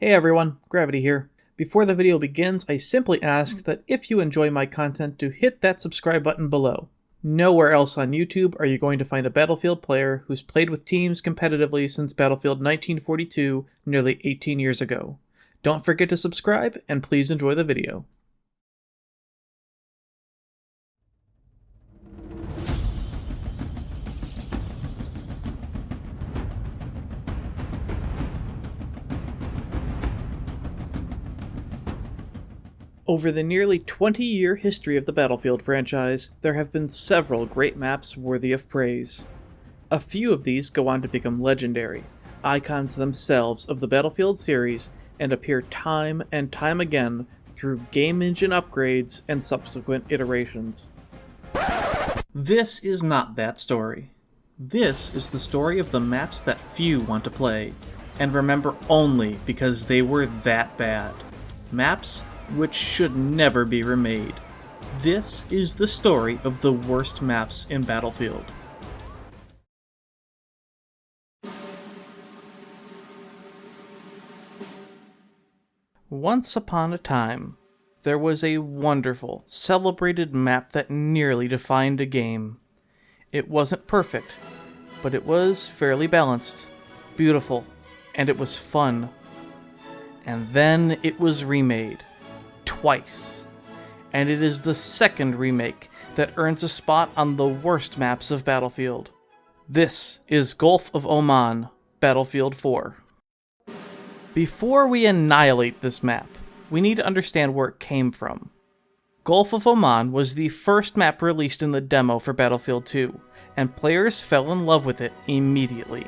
Hey everyone, Gravity here. Before the video begins, I simply ask that if you enjoy my content to hit that subscribe button below. Nowhere else on YouTube are you going to find a Battlefield player who's played with teams competitively since Battlefield 1942, nearly 18 years ago. Don't forget to subscribe, and please enjoy the video. Over the nearly 20-year history of the Battlefield franchise, there have been several great maps worthy of praise. A few of these go on to become legendary, icons themselves of the Battlefield series, and appear time and time again through game engine upgrades and subsequent iterations. This is not that story. This is the story of the maps that few want to play, and remember only because they were that bad. Maps which should never be remade. This is the story of the worst maps in Battlefield. Once upon a time, there was a wonderful, celebrated map that nearly defined a game. It wasn't perfect, but it was fairly balanced, beautiful, and it was fun. And then it was remade. Twice. And it is the second remake that earns a spot on the worst maps of Battlefield. This is Gulf of Oman, Battlefield 4. Before we annihilate this map, we need to understand where it came from. Gulf of Oman was the first map released in the demo for Battlefield 2, and players fell in love with it immediately.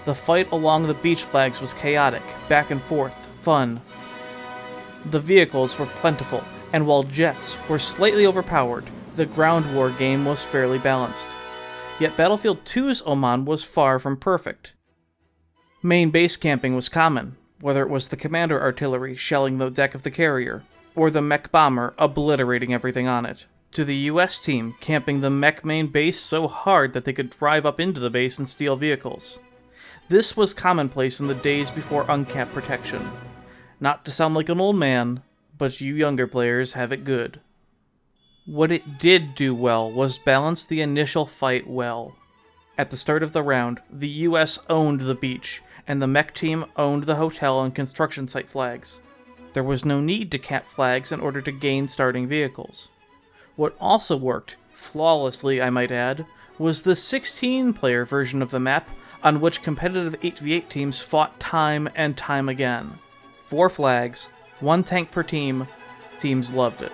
The fight along the beach flags was chaotic, back and forth, fun. The vehicles were plentiful, and while jets were slightly overpowered, the ground war game was fairly balanced. Yet Battlefield 2's Oman was far from perfect. Main base camping was common, whether it was the commander artillery shelling the deck of the carrier, or the mech bomber obliterating everything on it, to the US team camping the mech main base so hard that they could drive up into the base and steal vehicles. This was commonplace in the days before uncapped protection. Not to sound like an old man, but you younger players have it good. What it did do well was balance the initial fight well. At the start of the round, the US owned the beach, and the mech team owned the hotel and construction site flags. There was no need to cap flags in order to gain starting vehicles. What also worked, flawlessly I might add, was the 16-player version of the map on which competitive 8v8 teams fought time and time again. 4 flags, 1 tank per team, teams loved it.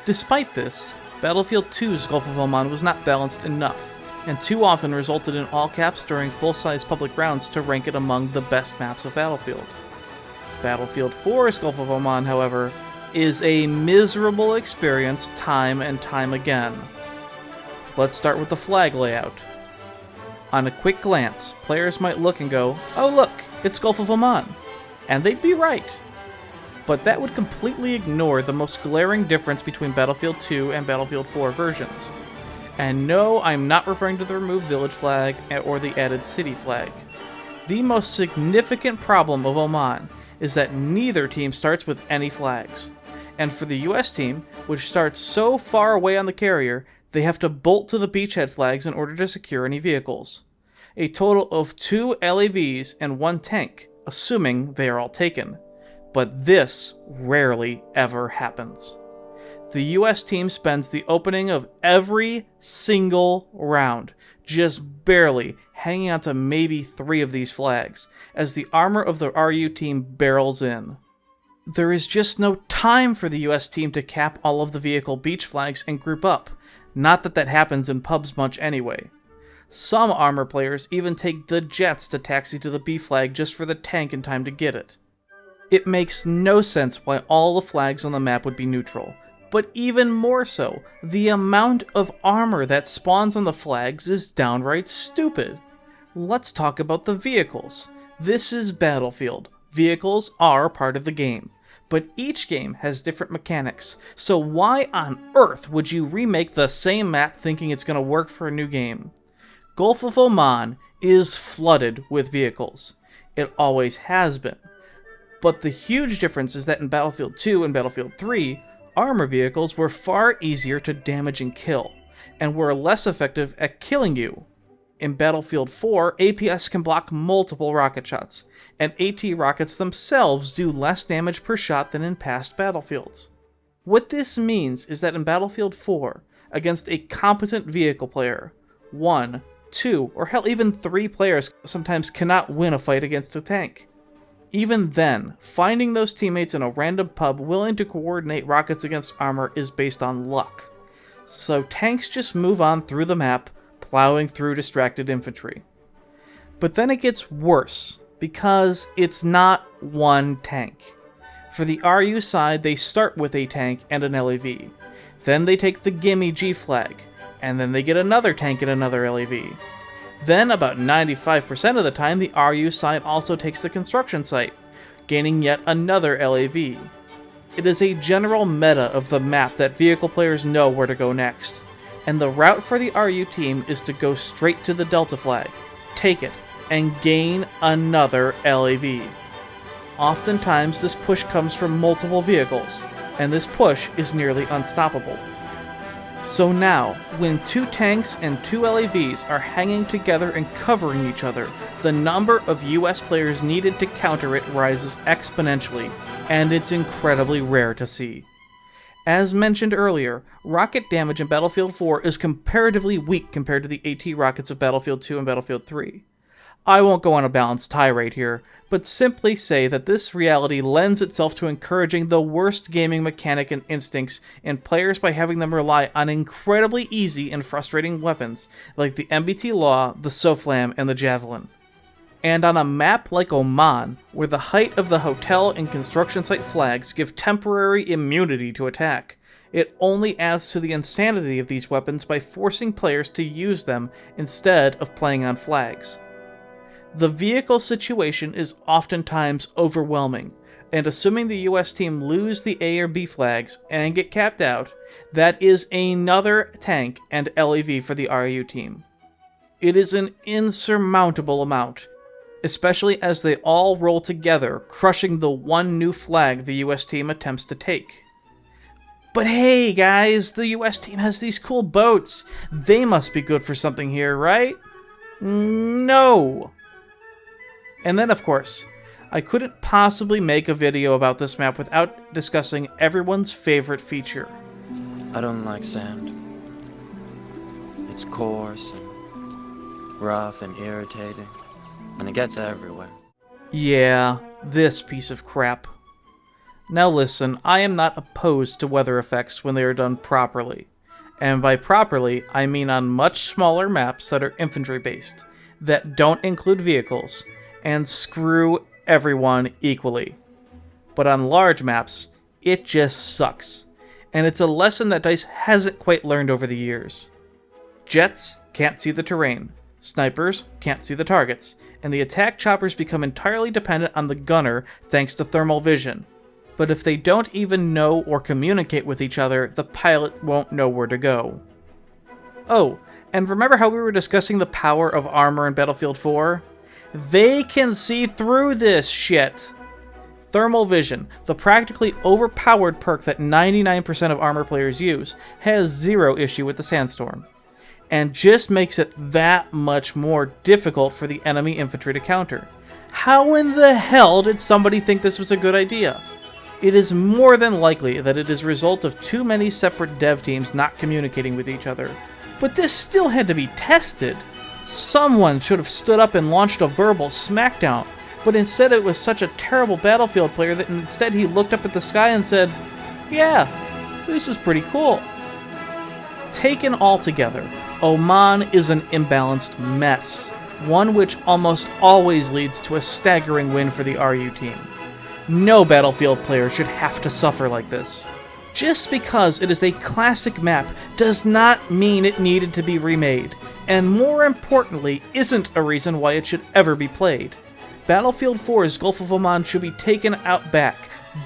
Despite this, Battlefield 2's Gulf of Oman was not balanced enough, and too often resulted in all caps during full-size public rounds to rank it among the best maps of Battlefield. Battlefield 4's Gulf of Oman, however, is a miserable experience time and time again. Let's start with the flag layout. On a quick glance, players might look and go, "Oh look, it's Gulf of Oman." And they'd be right. But that would completely ignore the most glaring difference between Battlefield 2 and Battlefield 4 versions. And no, I'm not referring to the removed village flag or the added city flag. The most significant problem of Oman is that neither team starts with any flags. And for the US team, which starts so far away on the carrier, they have to bolt to the beachhead flags in order to secure any vehicles. A total of 2 LAVs and 1 tank, assuming they are all taken. But this rarely ever happens. The US team spends the opening of every single round just barely hanging on to maybe 3 of these flags, as the armor of the RU team barrels in. There is just no time for the US team to cap all of the vehicle beach flags and group up, not that that happens in pubs much anyway. Some armor players even take the jets to taxi to the B flag just for the tank in time to get it. It makes no sense why all the flags on the map would be neutral, but even more so, the amount of armor that spawns on the flags is downright stupid. Let's talk about the vehicles. This is Battlefield. Vehicles are part of the game, but each game has different mechanics, so why on earth would you remake the same map thinking it's going to work for a new game? Gulf of Oman is flooded with vehicles. It always has been. But the huge difference is that in Battlefield 2 and Battlefield 3, armor vehicles were far easier to damage and kill, and were less effective at killing you. In Battlefield 4, APS can block multiple rocket shots, and AT rockets themselves do less damage per shot than in past Battlefields. What this means is that in Battlefield 4, against a competent vehicle player, 1, 2, or hell even 3 players sometimes cannot win a fight against a tank. Even then, finding those teammates in a random pub willing to coordinate rockets against armor is based on luck. So tanks just move on through the map, plowing through distracted infantry. But then it gets worse, because it's not one tank. For the RU side, they start with a tank and an LAV. Then they take the gimme G flag, and then they get another tank and another LAV. Then, about 95% of the time, the RU side also takes the construction site, gaining yet another LAV. It is a general meta of the map that vehicle players know where to go next, and the route for the RU team is to go straight to the Delta flag, take it, and gain another LAV. Oftentimes, this push comes from multiple vehicles, and this push is nearly unstoppable. So now, when 2 tanks and 2 LAVs are hanging together and covering each other, the number of US players needed to counter it rises exponentially, and it's incredibly rare to see. As mentioned earlier, rocket damage in Battlefield 4 is comparatively weak compared to the AT rockets of Battlefield 2 and Battlefield 3. I won't go on a balanced tirade here, but simply say that this reality lends itself to encouraging the worst gaming mechanic and instincts in players by having them rely on incredibly easy and frustrating weapons like the MBT Law, the SOFLAM, and the Javelin. And on a map like Oman, where the height of the hotel and construction site flags give temporary immunity to attack, it only adds to the insanity of these weapons by forcing players to use them instead of playing on flags. The vehicle situation is oftentimes overwhelming, and assuming the US team lose the A or B flags and get capped out, that is another tank and LAV for the RU team. It is an insurmountable amount, especially as they all roll together, crushing the one new flag the US team attempts to take. But hey guys, the US team has these cool boats. They must be good for something here, right? No! And then, of course, I couldn't possibly make a video about this map without discussing everyone's favorite feature. I don't like sand. It's coarse and rough and irritating, and it gets everywhere. Yeah, this piece of crap. Now listen, I am not opposed to weather effects when they are done properly. And by properly, I mean on much smaller maps that are infantry-based, that don't include vehicles, and screw everyone equally. But on large maps, it just sucks, and it's a lesson that DICE hasn't quite learned over the years. Jets can't see the terrain, snipers can't see the targets, and the attack choppers become entirely dependent on the gunner thanks to thermal vision. But if they don't even know or communicate with each other, the pilot won't know where to go. Oh, and remember how we were discussing the power of armor in Battlefield 4? They can see through this shit! Thermal vision, the practically overpowered perk that 99% of armor players use, has zero issue with the sandstorm, and just makes it that much more difficult for the enemy infantry to counter. How in the hell did somebody think this was a good idea? It is more than likely that it is a result of too many separate dev teams not communicating with each other. But this still had to be tested. Someone should have stood up and launched a verbal smackdown, but instead it was such a terrible Battlefield player that instead he looked up at the sky and said, "Yeah, this is pretty cool." Taken all together, Oman is an imbalanced mess, one which almost always leads to a staggering win for the RU team. No Battlefield player should have to suffer like this. Just because it is a classic map does not mean it needed to be remade, and more importantly, isn't a reason why it should ever be played. Battlefield 4's Gulf of Oman should be taken out back,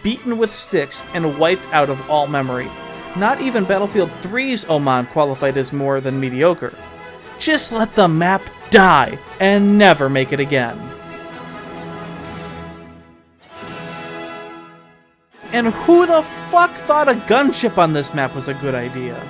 beaten with sticks, and wiped out of all memory. Not even Battlefield 3's Oman qualified as more than mediocre. Just let the map die, and never make it again. And who the fuck thought a gunship on this map was a good idea?